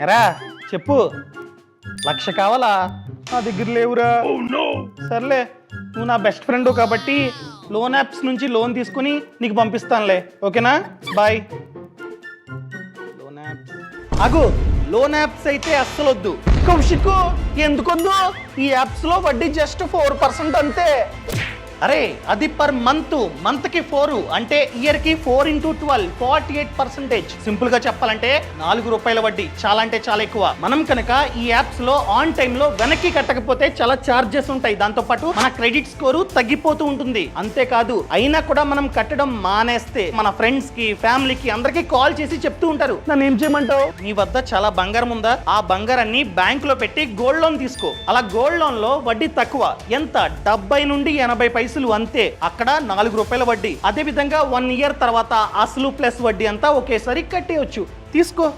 ఎరా చెప్పు, 1,00,000 కావాలా? నా దగ్గర లేవురా. సర్లే, నువ్వు నా బెస్ట్ ఫ్రెండ్ కాబట్టి లోన్ యాప్స్ నుంచి లోన్ తీసుకుని నీకు పంపిస్తానులే, ఓకేనా? బాయ్. లోన్ యాప్స్ అగు, లోన్ యాప్స్ అయితే అస్సలు వద్దు. కౌశిక్, ఎందుకొద్దు? ఈ యాప్స్ లో వడ్డీ జస్ట్ 4% అంతే. అరే అది పర్ మంత్ కి 4 అంటే ఇయర్ కి 4 × 12 48%. సింపుల్ గా చెప్పాలంటే 4 రూపాయల వడ్డీ. చాలా అంటే చాలా ఎక్కువ. మనం కనుక ఈ యాప్స్ లో ఆన్ టైమ్ లో వెనక్కి కట్టకపోతే చాలా చార్జెస్ ఉంటాయి. దాంతో పాటు మన క్రెడిట్ స్కోరు తగ్గిపోతూ ఉంటుంది. అంతేకాదు అయినా కూడా మనం కట్టడం మానేస్తే మన ఫ్రెండ్స్ కి, ఫ్యామిలీకి అందరికి కాల్ చేసి చెప్తూ ఉంటారు, నన్ను ఏం చేయమంటావు? నీ వద్ద చాలా బంగారం ఉందా? ఆ బంగారాన్ని బ్యాంక్ లో పెట్టి గోల్డ్ లోన్ తీసుకో. అలా గోల్డ్ లోన్ లో వడ్డీ తక్కువ, ఎంత 70 నుండి 80 పైసలు అంతే. అక్కడ 4 రూపాయల వడ్డీ. అదే విధంగా 1 ఇయర్ తర్వాత అసలు ప్లస్ వడ్డీ అంతా ఒకేసారి కట్టేయచ్చు. తీసుకో.